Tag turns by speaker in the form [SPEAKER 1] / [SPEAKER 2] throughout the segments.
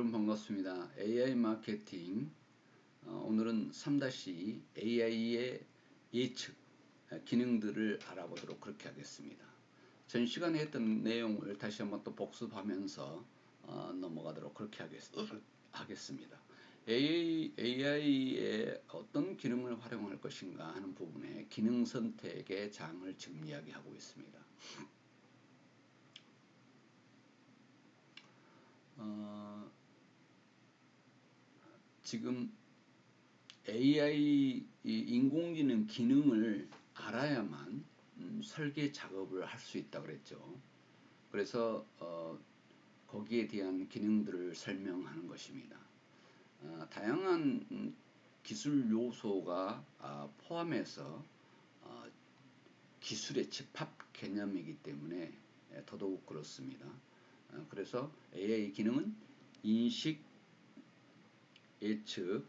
[SPEAKER 1] 여러분 반갑습니다. AI 마케팅 오늘은 3- AI의 예측 기능들을 알아보도록 그렇게 하겠습니다. 전 시간에 했던 내용을 다시 한번 또 복습하면서 넘어가도록 그렇게 하겠습니다. AI의 어떤 기능을 활용할 것인가 하는 부분에 기능 선택의 장을 지금 이야기하고 있습니다. 지금 AI 인공지능 기능을 알아야만 설계 작업을 할 수 있다 그랬죠. 그래서 거기에 대한 기능들을 설명하는 것입니다. 다양한 기술 요소가 포함해서 기술의 집합 개념이기 때문에 더더욱 그렇습니다. 그래서 AI 기능은 인식, 예측,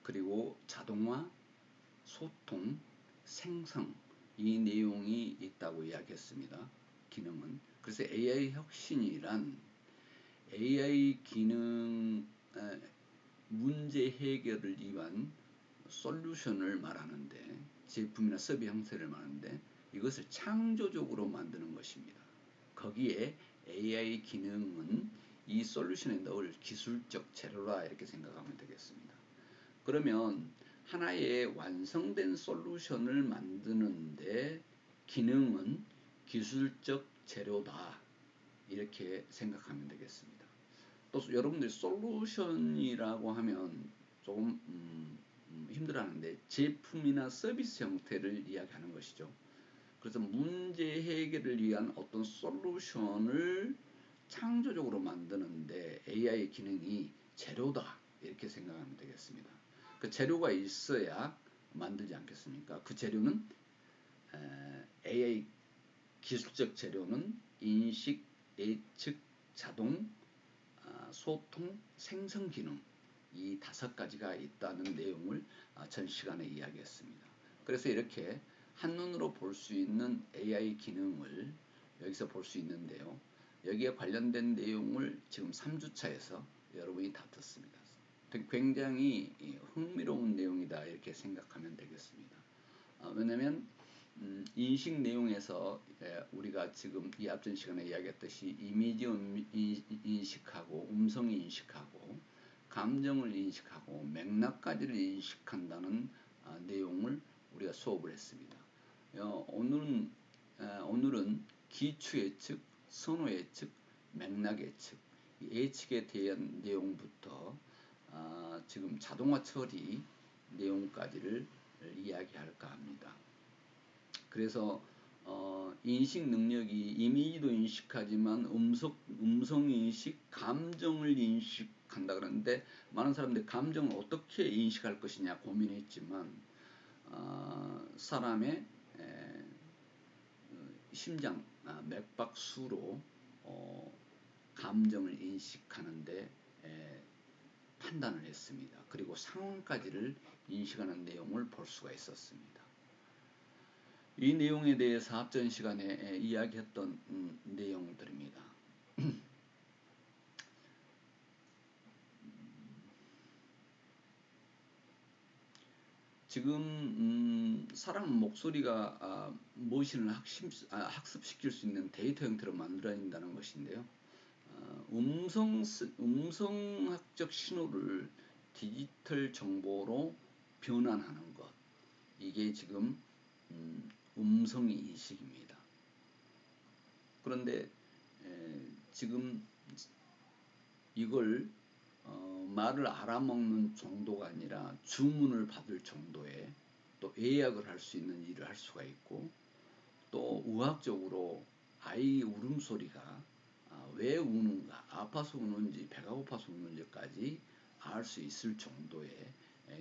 [SPEAKER 1] 그리고 자동화, 소통, 생성 이 내용이 있다고 이야기했습니다. 기능은. 그래서 AI 혁신이란 AI 기능 문제 해결을 위한 솔루션을 말하는데, 제품이나 서비스 형태를 말하는데 이것을 창조적으로 만드는 것입니다. 거기에 AI 기능은 이 솔루션에 넣을 기술적 재료라 이렇게 생각하면 되겠습니다. 그러면 하나의 완성된 솔루션을 만드는데 기능은 기술적 재료다 이렇게 생각하면 되겠습니다. 또 여러분들이 솔루션이라고 하면 조금 힘들어하는데 제품이나 서비스 형태를 이야기하는 것이죠. 그래서 문제 해결을 위한 어떤 솔루션을 창조적으로 만드는데 AI 기능이 재료다 이렇게 생각하면 되겠습니다. 그 재료가 있어야 만들지 않겠습니까? 그 재료는 AI 기술적 재료는 인식, 예측, 자동, 소통, 생성 기능 이 5가지가 있다는 내용을 전 시간에 이야기했습니다. 그래서 이렇게 한눈으로 볼 수 있는 AI 기능을 여기서 볼 수 있는데요. 여기에 관련된 내용을 지금 3주차에서 여러분이 다 듣습니다. 굉장히 흥미로운 내용이다 이렇게 생각하면 되겠습니다. 왜냐하면 인식 내용에서 우리가 지금 이 앞전 시간에 이야기했듯이 이미지 인식하고 음성 인식하고 감정을 인식하고 맥락까지를 인식한다는 내용을 우리가 수업을 했습니다. 오늘은 기초 예측, 선호 예측, 맥락 예측, 예측에 대한 내용부터 지금 자동화 처리 내용까지를 이야기할까 합니다. 그래서 인식 능력이 이미지도 인식하지만 음성 인식, 감정을 인식한다 그러는데 많은 사람들이 감정을 어떻게 인식할 것이냐 고민했지만 사람의 심장, 맥박수로 감정을 인식하는데 판단을 했습니다. 그리고 상황까지를 인식하는 내용을 볼 수가 있었습니다. 이 내용에 대해서 앞전 시간에 이야기했던 내용들입니다. 지금 사람 목소리가 머신을 학습시킬 수 있는 데이터 형태로 만들어진다는 것인데요. 음성학적 신호를 디지털 정보로 변환하는 것, 이게 지금 음성 인식입니다. 그런데 지금 이걸 말을 알아먹는 정도가 아니라 주문을 받을 정도의 또 예약을 할 수 있는 일을 할 수가 있고, 또 의학적으로 아이 울음소리가 왜 우는가, 아파서 우는지 배가 고파서 우는지까지 알 수 있을 정도의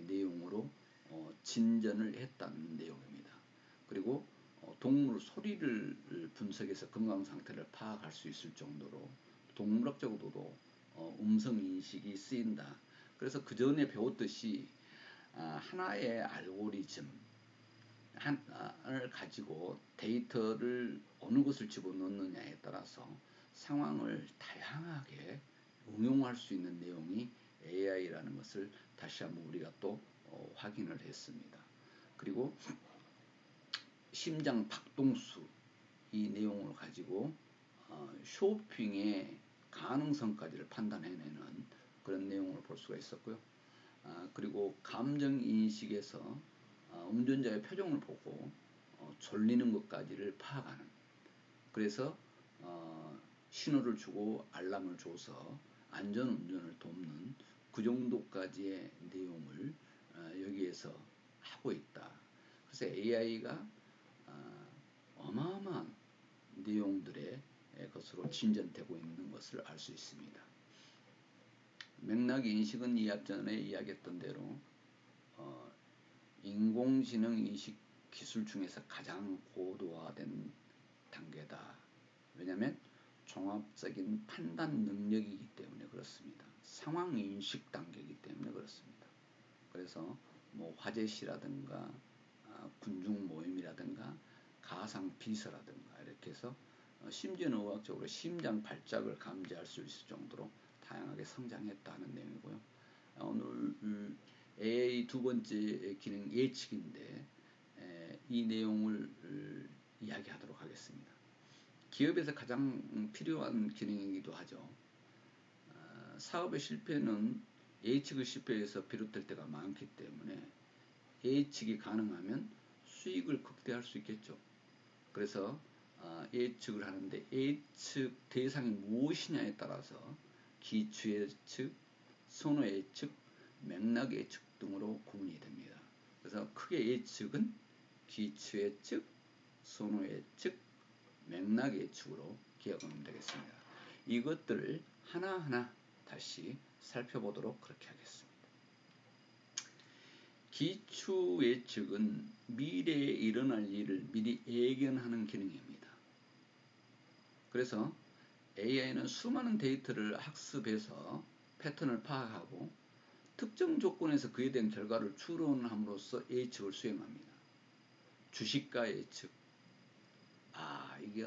[SPEAKER 1] 내용으로 진전을 했다는 내용입니다. 그리고 동물 소리를 분석해서 건강 상태를 파악할 수 있을 정도로 동물학적으로도 음성 인식이 쓰인다. 그래서 그 전에 배웠듯이 하나의 알고리즘을 가지고 데이터를 어느 것을 집어넣느냐에 따라서 상황을 다양하게 응용할 수 있는 내용이 AI라는 것을 다시 한번 우리가 또 확인을 했습니다. 그리고 심장 박동수 이 내용을 가지고 쇼핑의 가능성까지를 판단해내는 그런 내용을 볼 수가 있었고요. 그리고 감정인식에서 운전자의 표정을 보고 졸리는 것까지를 파악하는, 그래서 신호를 주고 알람을 줘서 안전운전을 돕는 그 정도까지의 내용을 여기에서 하고 있다. 그래서 AI가 어마어마한 내용들의 것으로 진전되고 있는 것을 알 수 있습니다. 맥락 인식은 앞전에 이야기했던 대로 인공지능 인식 기술 중에서 가장 고도화된 단계다. 왜냐하면 종합적인 판단 능력이기 때문에 그렇습니다. 상황 인식 단계이기 때문에 그렇습니다. 그래서 뭐 화재시라든가 군중 모임이라든가 가상 비서라든가 이렇게 해서 심지어는 의학적으로 심장 발작을 감지할 수 있을 정도로 다양하게 성장했다는 내용이고요. 오늘 AI 두 번째 기능 예측인데 이 내용을 이야기하도록 하겠습니다. 기업에서 가장 필요한 기능이기도 하죠. 사업의 실패는 예측의 실패에서 비롯될 때가 많기 때문에 예측이 가능하면 수익을 극대화할 수 있겠죠. 그래서 예측을 하는데 예측 대상이 무엇이냐에 따라서 기추예측, 선호예측, 맥락예측 등으로 구분이 됩니다. 그래서 크게 예측은 기추예측, 선호예측, 맥락예측으로 기억하면 되겠습니다. 이것들을 하나하나 다시 살펴보도록 그렇게 하겠습니다. 기추 예측은 미래에 일어날 일을 미리 예견하는 기능입니다. 그래서 AI는 수많은 데이터를 학습해서 패턴을 파악하고 특정 조건에서 그에 대한 결과를 추론함으로써 예측을 수행합니다. 주식가 예측. 이게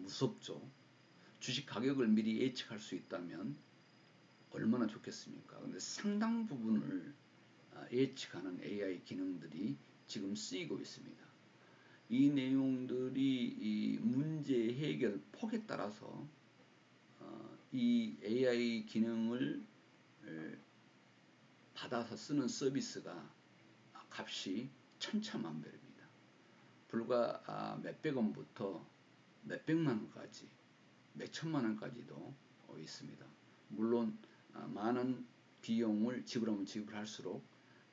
[SPEAKER 1] 무섭죠. 주식 가격을 미리 예측할 수 있다면 얼마나 좋겠습니까? 근데 상당 부분을 예측하는 AI 기능들이 지금 쓰이고 있습니다. 이 내용들이 이 문제 해결 폭에 따라서 이 AI 기능을 받아서 쓰는 서비스가 값이 천차만별입니다. 불과 몇백 원부터 몇백만 원까지, 몇천만 원까지도 있습니다. 물론 많은 비용을 지불하면 지불할수록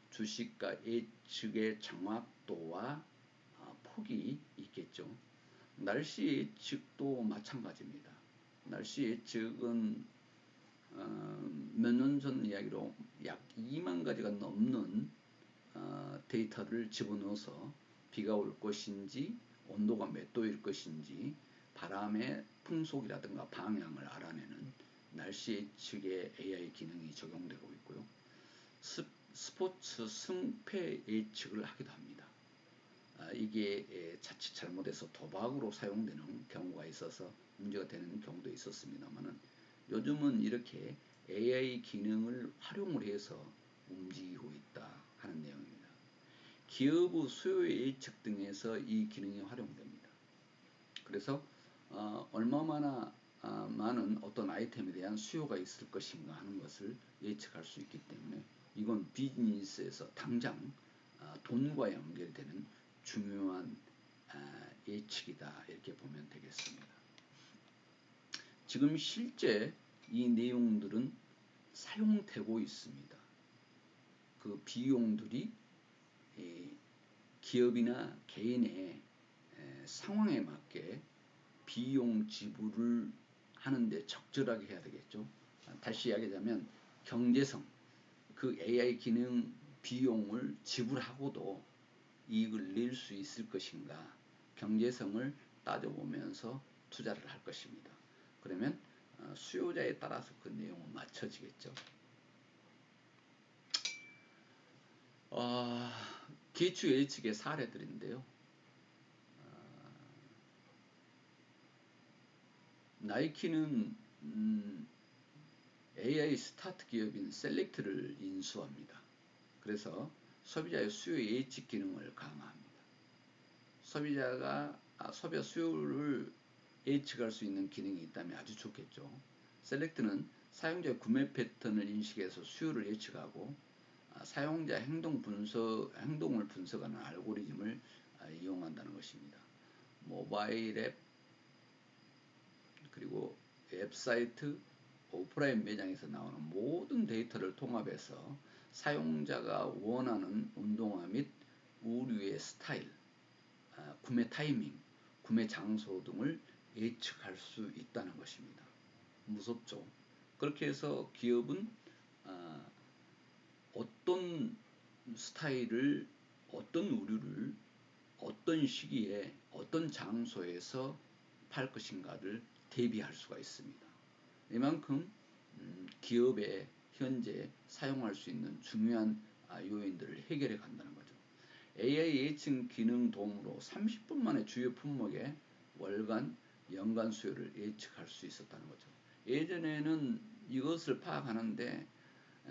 [SPEAKER 1] 주식가 예측의 정확도와 폭이 있겠죠. 날씨 예측도 마찬가지입니다. 날씨 예측은 몇 년 전 이야기로 약 2만 가지가 넘는 데이터를 집어넣어서 비가 올 것인지, 온도가 몇 도일 것인지, 바람의 풍속이라든가 방향을 알아내는 날씨 예측의 AI 기능이 적용되고 있고요. 스포츠 승패 예측을 하기도 합니다. 이게 자칫 잘못해서 도박으로 사용되는 경우가 있어서 문제가 되는 경우도 있었습니다만은 요즘은 이렇게 AI 기능을 활용을 해서 움직이고 있다 하는 내용입니다. 기업의 수요 예측 등에서 이 기능이 활용됩니다. 그래서 얼마나 많은 어떤 아이템에 대한 수요가 있을 것인가 하는 것을 예측할 수 있기 때문에 이건 비즈니스에서 당장 돈과 연결되는 중요한 예측이다 이렇게 보면 되겠습니다. 지금 실제 이 내용들은 사용되고 있습니다. 그 비용들이 기업이나 개인의 상황에 맞게 비용 지불을 하는데 적절하게 해야 되겠죠. 다시 이야기하자면 경제성, 그 AI 기능 비용을 지불하고도 이익을 낼 수 있을 것인가, 경제성을 따져보면서 투자를 할 것입니다. 그러면 수요자에 따라서 그 내용은 맞춰지겠죠. 기추 예측의 사례들인데요. 나이키는 AI 스타트 기업인 셀렉트를 인수합니다. 그래서 소비자의 수요 예측 기능을 강화합니다. 소비자 수요를 예측할 수 있는 기능이 있다면 아주 좋겠죠. 셀렉트는 사용자의 구매 패턴을 인식해서 수요를 예측하고 사용자 행동을 분석하는 알고리즘을 이용한다는 것입니다. 모바일 앱, 그리고 웹사이트, 오프라인 매장에서 나오는 모든 데이터를 통합해서 사용자가 원하는 운동화 및 의류의 스타일, 구매 타이밍, 구매 장소 등을 예측할 수 있다는 것입니다. 무섭죠? 그렇게 해서 기업은 어떤 스타일을, 어떤 의류를 어떤 시기에 어떤 장소에서 팔 것인가를 대비할 수가 있습니다. 이만큼 기업에 현재 사용할 수 있는 중요한 요인들을 해결해 간다는 거죠. AI 예측 기능 도움으로 30분 만에 주요 품목의 월간, 연간 수요를 예측할 수 있었다는 거죠. 예전에는 이것을 파악하는데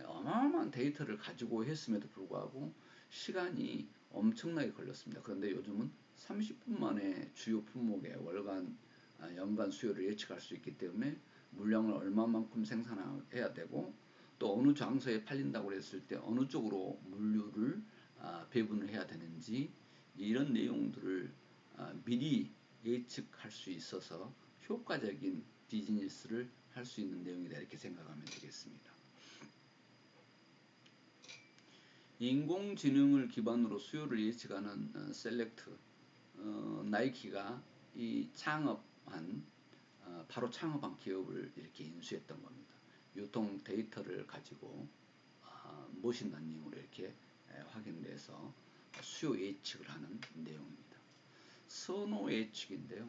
[SPEAKER 1] 어마어마한 데이터를 가지고 했음에도 불구하고 시간이 엄청나게 걸렸습니다. 그런데 요즘은 30분 만에 주요 품목의 월간, 연간 수요를 예측할 수 있기 때문에 물량을 얼마만큼 생산해야 되고 또 어느 장소에 팔린다고 했을 때 어느 쪽으로 물류를 배분을 해야 되는지 이런 내용들을 미리 예측할 수 있어서 효과적인 비즈니스를 할 수 있는 내용이다 이렇게 생각하면 되겠습니다. 인공지능을 기반으로 수요를 예측하는 셀렉트, 나이키가 바로 창업한 기업을 이렇게 인수했던 겁니다. 유통 데이터를 가지고 머신 러닝으로 이렇게 확인돼서 수요 예측을 하는 내용입니다. 선호 예측인데요.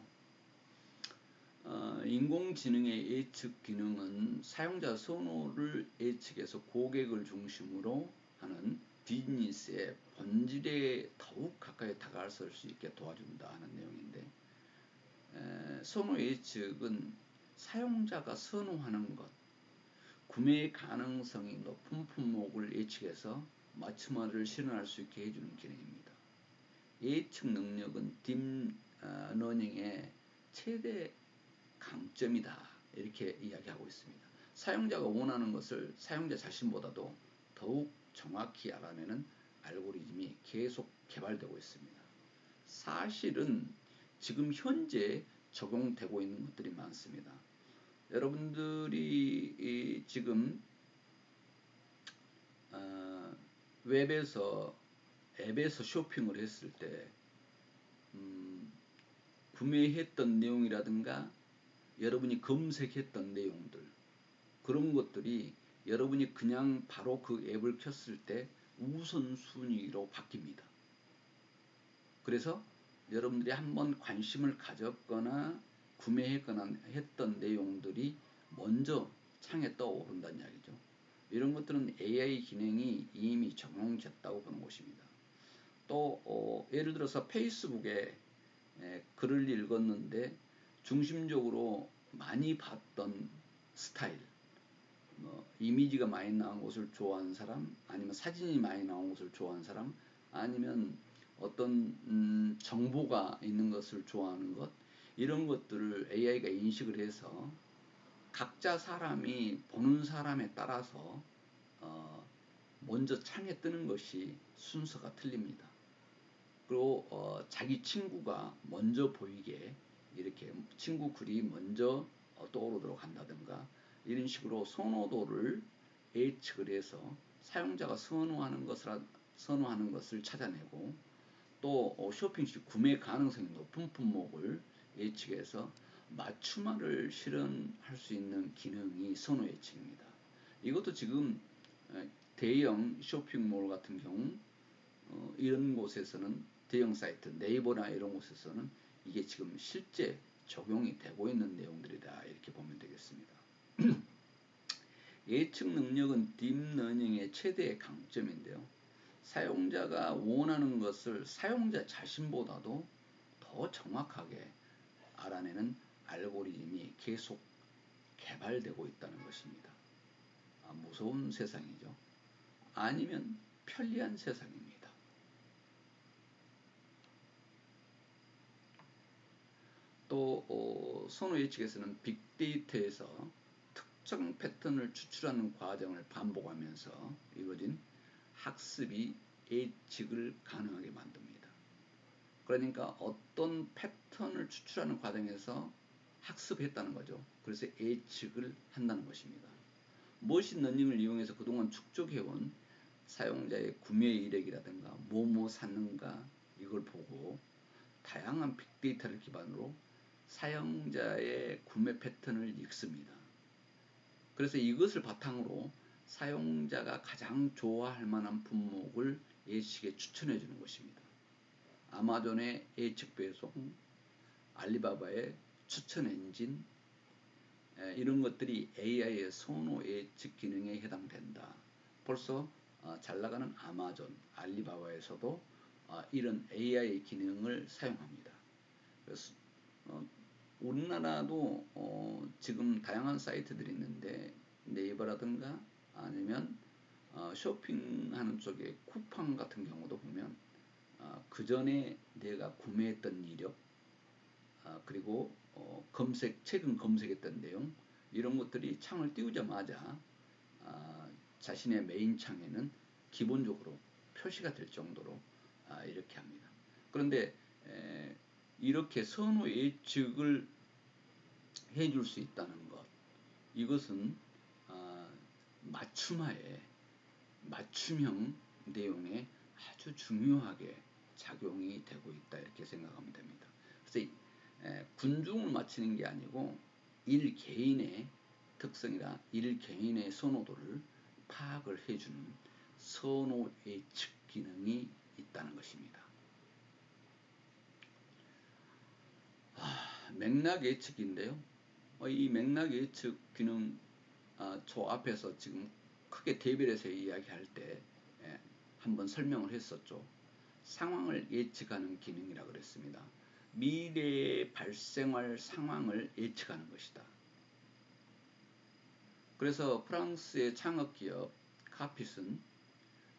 [SPEAKER 1] 인공지능의 예측 기능은 사용자 선호를 예측해서 고객을 중심으로 하는 비즈니스의 본질에 더욱 가까이 다가설 수 있게 도와준다 하는 내용인데, 선호 예측은 사용자가 선호하는 것, 구매 가능성이 높은 품목을 예측해서 맞춤화를 실현할 수 있게 해주는 기능입니다. 예측 능력은 딥러닝의 최대 강점이다 이렇게 이야기하고 있습니다. 사용자가 원하는 것을 사용자 자신보다도 더욱 정확히 알아내는 알고리즘이 계속 개발되고 있습니다. 사실은 지금 현재 적용되고 있는 것들이 많습니다. 여러분들이 지금 웹에서 앱에서 쇼핑을 했을 때 구매했던 내용이라든가 여러분이 검색했던 내용들, 그런 것들이 여러분이 그냥 바로 그 앱을 켰을 때 우선순위로 바뀝니다. 그래서 여러분들이 한번 관심을 가졌거나 구매했거나 했던 내용들이 먼저 창에 떠오른다는 이야기죠. 이런 것들은 AI 기능이 이미 적용됐다고 보는 것입니다. 또 예를 들어서 페이스북에 글을 읽었는데 중심적으로 많이 봤던 스타일, 이미지가 많이 나온 것을 좋아하는 사람, 아니면 사진이 많이 나온 것을 좋아하는 사람, 아니면 어떤 정보가 있는 것을 좋아하는 것, 이런 것들을 AI가 인식을 해서 각자 사람이 보는 사람에 따라서 먼저 창에 뜨는 것이 순서가 틀립니다. 그리고 자기 친구가 먼저 보이게 이렇게 친구 글이 먼저 떠오르도록 한다든가 이런 식으로 선호도를 예측을 해서 사용자가 선호하는 것을 찾아내고 또 쇼핑 시 구매 가능성이 높은 품목을 예측해서 맞춤화를 실현할 수 있는 기능이 선호 예측입니다. 이것도 지금 대형 쇼핑몰 같은 경우 이런 곳에서는 대형 사이트 네이버나 이런 곳에서는 이게 지금 실제 적용이 되고 있는 내용들이다 이렇게 보면 되겠습니다. 예측 능력은 딥러닝의 최대의 강점인데요. 사용자가 원하는 것을 사용자 자신보다도 더 정확하게 알아내는 알고리즘이 계속 개발되고 있다는 것입니다. 무서운 세상이죠. 아니면 편리한 세상입니다. 또 선호 예측에서는 빅데이터에서 특정 패턴을 추출하는 과정을 반복하면서 이루어진 학습이 예측을 가능하게 만듭니다. 그러니까 어떤 패턴을 추출하는 과정에서 학습했다는 거죠. 그래서 예측을 한다는 것입니다. 머신러닝을 이용해서 그동안 축적해온 사용자의 구매 이력이라든가 뭐뭐 샀는가 이걸 보고 다양한 빅데이터를 기반으로 사용자의 구매 패턴을 읽습니다. 그래서 이것을 바탕으로 사용자가 가장 좋아할 만한 품목을 예측에 추천해 주는 것입니다. 아마존의 예측 배송, 알리바바의 추천 엔진, 이런 것들이 AI의 선호 예측 기능에 해당된다. 벌써 잘 나가는 아마존, 알리바바에서도 이런 AI 기능을 사용합니다. 그래서 우리나라도 지금 다양한 사이트들이 있는데 네이버라든가 아니면 쇼핑하는 쪽에 쿠팡 같은 경우도 보면 그 전에 내가 구매했던 이력, 그리고 최근 검색했던 내용, 이런 것들이 창을 띄우자마자 자신의 메인 창에는 기본적으로 표시가 될 정도로 이렇게 합니다. 그런데 이렇게 선호 예측을 해줄 수 있다는 것, 이것은 맞춤형 내용에 아주 중요하게 작용이 되고 있다, 이렇게 생각하면 됩니다. 그래서 군중을 맞추는 게 아니고 일 개인의 특성이나 일 개인의 선호도를 파악을 해주는 선호 예측 기능이 있다는 것입니다. 맥락 예측인데요. 이 맥락 예측 기능 저 앞에서 지금 크게 대별해서 이야기할 때 한번 설명을 했었죠. 상황을 예측하는 기능이라 그랬습니다. 미래에 발생할 상황을 예측하는 것이다. 그래서 프랑스의 창업기업 카핏은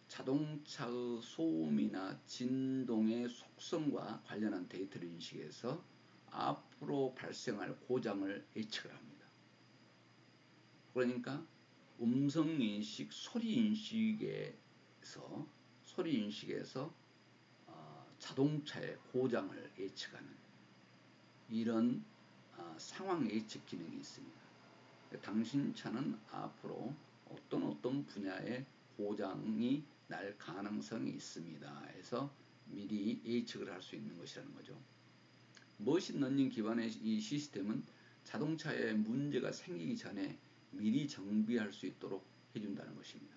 [SPEAKER 1] 자동차의 소음이나 진동의 속성과 관련한 데이터를 인식해서 앞으로 발생할 고장을 예측을 합니다. 그러니까 음성인식, 소리인식에서 자동차의 고장을 예측하는 이런 상황 예측 기능이 있습니다. 당신 차는 앞으로 어떤 분야의 고장이 날 가능성이 있습니다 해서 미리 예측을 할 수 있는 것이라는 거죠. 머신러닝 기반의 이 시스템은 자동차에 문제가 생기기 전에 미리 정비할 수 있도록 해준다는 것입니다.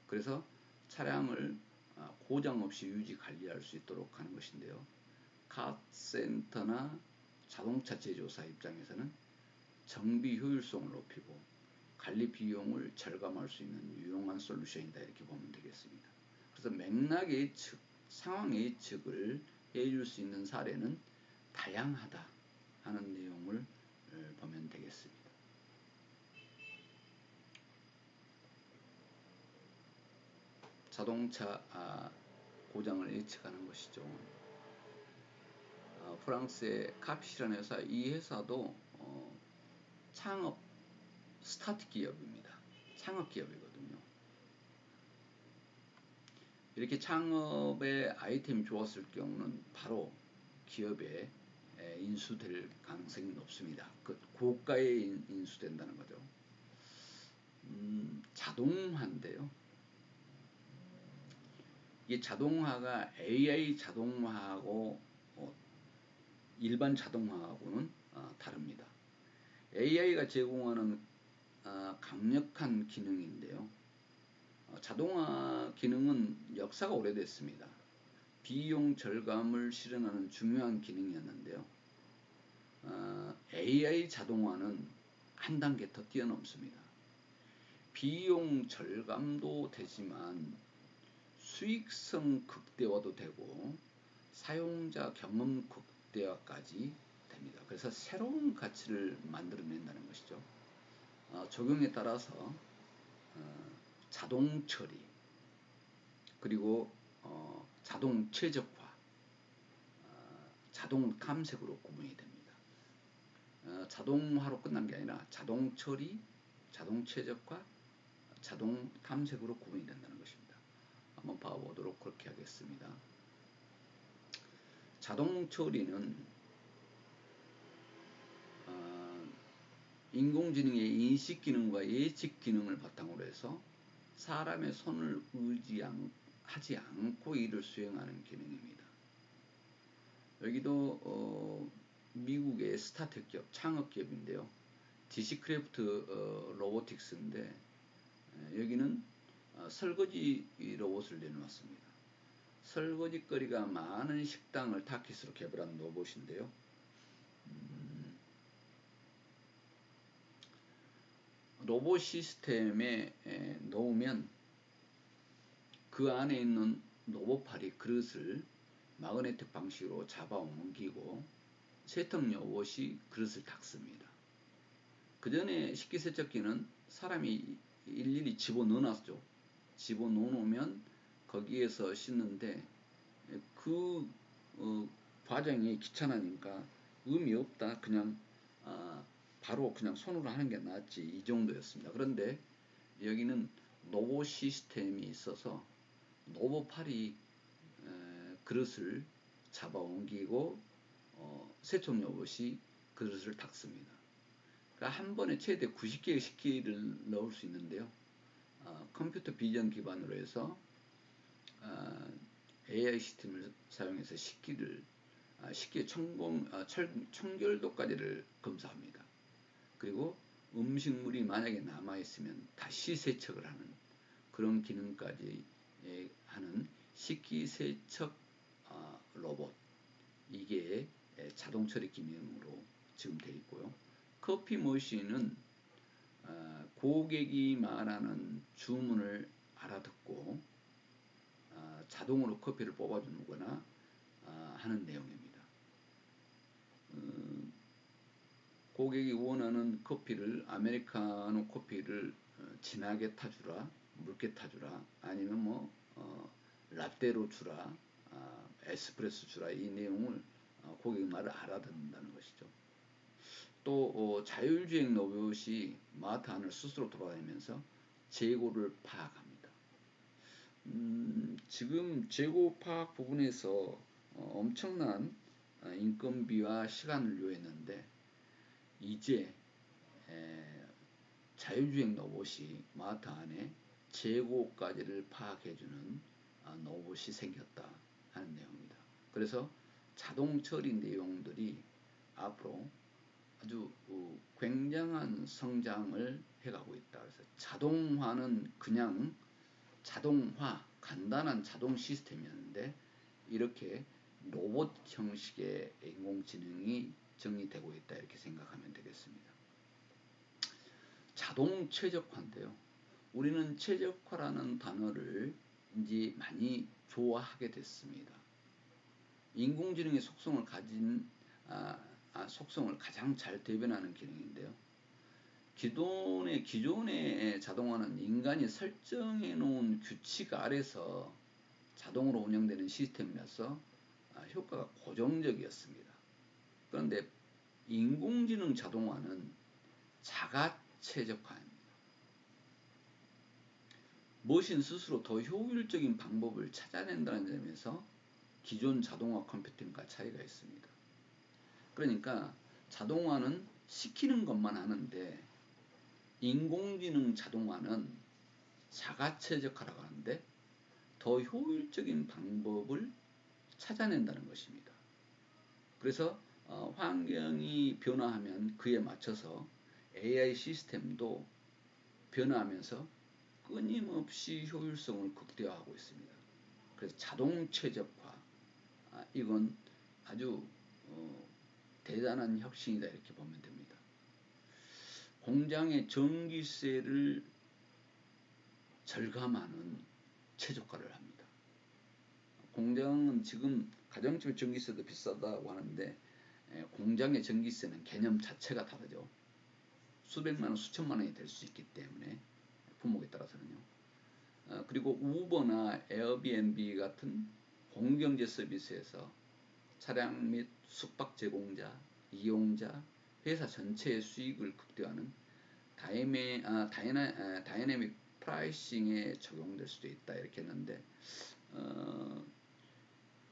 [SPEAKER 1] 그래서 차량을 고장 없이 유지 관리할 수 있도록 하는 것인데요. 카센터나 자동차 제조사 입장에서는 정비 효율성을 높이고 관리 비용을 절감할 수 있는 유용한 솔루션이다, 이렇게 보면 되겠습니다. 그래서 맥락 예측, 상황 예측을 해줄 수 있는 사례는 다양하다 하는 내용을 보면 되겠습니다. 자동차 고장을 예측하는 것이죠. 프랑스의 카핏이라는 회사, 이 회사도 창업 스타트 기업입니다. 창업 기업이거든요. 이렇게 창업에 아이템이 좋았을 경우는 바로 기업에 인수될 가능성이 높습니다. 그 고가에 인수된다는 거죠. 자동화인데요. 이 자동화가 AI 자동화하고 일반 자동화하고는 다릅니다. AI가 제공하는 강력한 기능인데요. 자동화 기능은 역사가 오래됐습니다. 비용 절감을 실현하는 중요한 기능이었는데요. AI 자동화는 한 단계 더 뛰어넘습니다. 비용 절감도 되지만 수익성 극대화도 되고 사용자 경험 극대화까지 됩니다. 그래서 새로운 가치를 만들어낸다는 것이죠. 적용에 따라서 자동 처리, 그리고 자동 최적화, 자동 탐색으로 구분이 됩니다. 자동화로 끝난 게 아니라 자동 처리, 자동 최적화, 자동 탐색으로 구분이 된다는 것입니다. 한번 봐보도록 그렇게 하겠습니다. 자동 처리는 인공지능의 인식 기능과 예측 기능을 바탕으로 해서 사람의 손을 의지하지 않고 일을 수행하는 기능입니다. 여기도 미국의 스타트업 기업, 창업 기업인데요. 디시크래프트 로보틱스인데 여기는 설거지 로봇을 내놓았습니다. 설거지거리가 많은 식당을 타깃으로 개발한 로봇인데요. 로봇 시스템에 놓으면 그 안에 있는 로봇팔이 그릇을 마그네틱 방식으로 잡아 옮기고 세탁 로봇이 그릇을 닦습니다. 그 전에 식기세척기는 사람이 일일이 집어넣어놨죠. 집어넣으면 거기에서 씻는데 그 과정이 귀찮으니까 의미 없다. 그냥 바로 그냥 손으로 하는 게 낫지, 이 정도였습니다. 그런데 여기는 로봇 시스템이 있어서 로봇팔이 그릇을 잡아 옮기고 세척 로봇이 그릇을 닦습니다. 그러니까 한 번에 최대 90개의 식기를 넣을 수 있는데요. 컴퓨터 비전 기반으로 해서 AI 시스템을 사용해서 식기의 청결도까지를 검사합니다. 그리고 음식물이 만약에 남아있으면 다시 세척을 하는 그런 기능까지 하는 식기세척 로봇, 이게 자동 처리 기능으로 지금 되어 있고요. 커피 머신은 고객이 말하는 주문을 알아듣고 자동으로 커피를 뽑아주거나 하는 내용입니다. 고객이 원하는 커피를, 아메리카노 커피를 진하게 타주라, 묽게 타주라, 아니면 뭐 라떼로 주라, 에스프레소 주라, 이 내용을 고객 말을 알아듣는다는 것이죠. 또 자율주행 로봇이 마트 안을 스스로 돌아다니면서 재고를 파악합니다. 지금 재고 파악 부분에서 엄청난 인건비와 시간을 요했는데 이제 자율주행 로봇이 마트 안에 재고까지를 파악해주는 로봇이 생겼다 하는 내용입니다. 그래서 자동 처리 내용들이 앞으로 아주 굉장한 성장을 해가고 있다. 그래서 자동화는 그냥 자동화, 간단한 자동 시스템이었는데 이렇게 로봇 형식의 인공지능이 정리되고 있다, 이렇게 생각하면 되겠습니다. 자동 최적화인데요. 우리는 최적화라는 단어를 이제 많이 좋아하게 됐습니다. 인공지능의 속성을 가진 속성을 가장 잘 대변하는 기능인데요. 기존의 자동화는 인간이 설정해 놓은 규칙 아래서 자동으로 운영되는 시스템이라서 효과가 고정적이었습니다. 그런데 인공지능 자동화는 자가 최적화입니다. 머신 스스로 더 효율적인 방법을 찾아낸다는 점에서 기존 자동화 컴퓨팅과 차이가 있습니다. 그러니까 자동화는 시키는 것만 하는데 인공지능 자동화는 자가 최적화라고 하는데 더 효율적인 방법을 찾아낸다는 것입니다. 그래서 환경이 변화하면 그에 맞춰서 AI 시스템도 변화하면서 끊임없이 효율성을 극대화하고 있습니다. 그래서 자동 최적화, 이건 아주 대단한 혁신이다, 이렇게 보면 됩니다. 공장의 전기세를 절감하는 최저가를 합니다. 공장은 지금 가정집 전기세도 비싸다고 하는데 공장의 전기세는 개념 자체가 다르죠. 수백만 원, 수천만 원이 될 수 있기 때문에 품목에 따라서는요. 그리고 우버나 에어비앤비 같은 공경제 서비스에서 차량 및 숙박 제공자, 이용자, 회사 전체의 수익을 극대화하는 다이내믹 프라이싱에 적용될 수도 있다 이렇게 했는데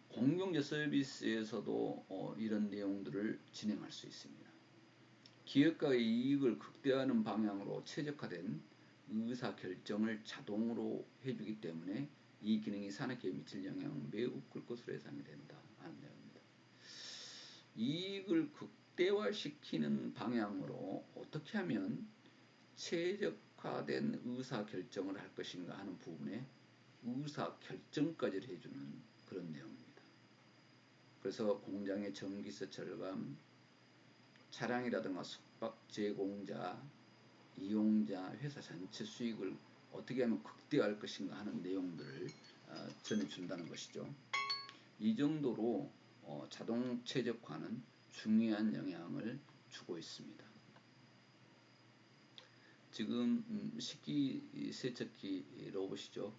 [SPEAKER 1] 공경제 서비스에서도 이런 내용들을 진행할 수 있습니다. 기업가의 이익을 극대화하는 방향으로 최적화된 의사결정을 자동으로 해주기 때문에 이 기능이 산업계에 미칠 영향은 매우 클 것으로 예상이 된다 하는 내용입니다. 이익을 극대화시키는 방향으로 어떻게 하면 최적화된 의사결정을 할 것인가 하는 부분에 의사결정까지 해주는 그런 내용입니다. 그래서 공장의 전기세 절감, 차량이라든가 숙박 제공자, 이용자, 회사 전체 수익을 어떻게 하면 극대화할 것인가 하는 내용들을 전해준다는 것이죠. 이 정도로 자동 최적화는 중요한 영향을 주고 있습니다. 지금 식기세척기 로봇이죠.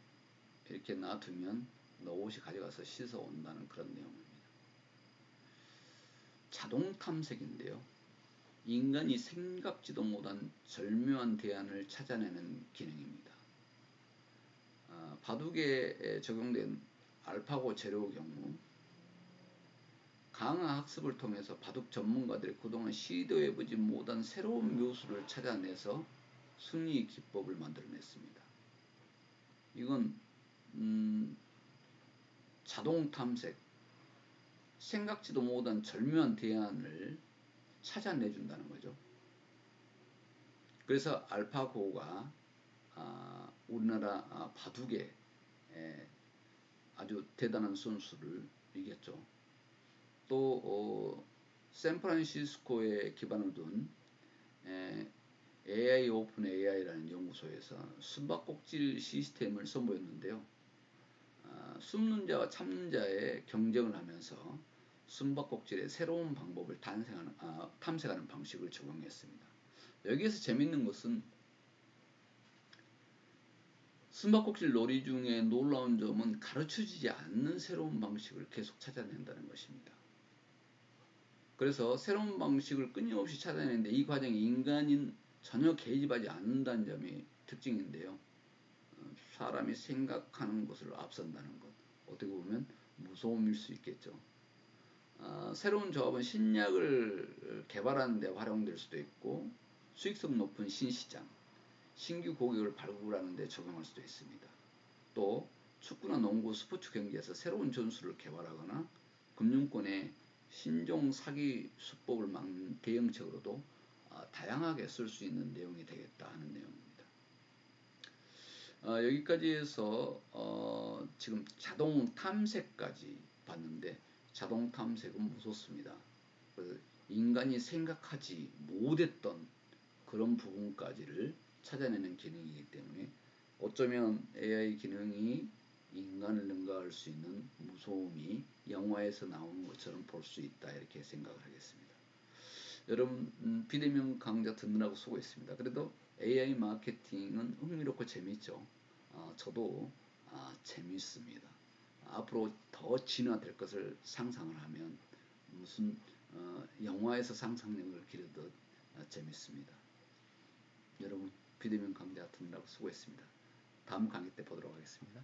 [SPEAKER 1] 이렇게 놔두면 로봇이 가져가서 씻어 온다는 그런 내용입니다. 자동 탐색인데요. 인간이 생각지도 못한 절묘한 대안을 찾아내는 기능입니다. 바둑에 적용된 알파고 재료의 경우 강화 학습을 통해서 바둑 전문가들이 그동안 시도해보지 못한 새로운 묘수를 찾아내서 승리 기법을 만들어냈습니다. 이건 자동 탐색, 생각지도 못한 절묘한 대안을 찾아내준다는 거죠. 그래서 알파고가 우리나라 바둑에 아주 대단한 선수를 이겼죠. 또 샌프란시스코에 기반을 둔 AI 오픈 AI라는 연구소에서 숨바꼭질 시스템을 선보였는데요. 숨는 자와 참는 자의 경쟁을 하면서 숨바꼭질의 새로운 방법을 탐색하는 방식을 적용했습니다. 여기에서 재밌는 것은 숨바꼭질 놀이 중에 놀라운 점은 가르쳐지지 않는 새로운 방식을 계속 찾아낸다는 것입니다. 그래서 새로운 방식을 끊임없이 찾아내는데 이 과정에 인간인 전혀 개입하지 않는다는 점이 특징인데요. 사람이 생각하는 것을 앞선다는 것, 어떻게 보면 무서움일 수 있겠죠. 새로운 조합은 신약을 개발하는 데 활용될 수도 있고 수익성 높은 신시장, 신규 고객을 발굴하는 데 적용할 수도 있습니다. 또 축구나 농구, 스포츠 경기에서 새로운 전술을 개발하거나 금융권의 신종 사기 수법을 막는 대응책으로도 다양하게 쓸 수 있는 내용이 되겠다 하는 내용입니다. 여기까지 해서 지금 자동 탐색까지 봤는데 자동 탐색은 무섭습니다. 인간이 생각하지 못했던 그런 부분까지를 찾아내는 기능이기 때문에 어쩌면 AI 기능이 인간을 능가할 수 있는 무서움이 영화에서 나오는 것처럼 볼 수 있다 이렇게 생각을 하겠습니다. 여러분 비대면 강좌 듣느라고 수고했습니다. 그래도 AI 마케팅은 흥미롭고 재밌죠. 저도 재밌습니다. 앞으로 더 진화될 것을 상상을 하면 무슨 영화에서 상상력을 기르듯 재밌습니다. 여러분 비대면 강좌 듣느라고 수고했습니다. 다음 강의 때 보도록 하겠습니다.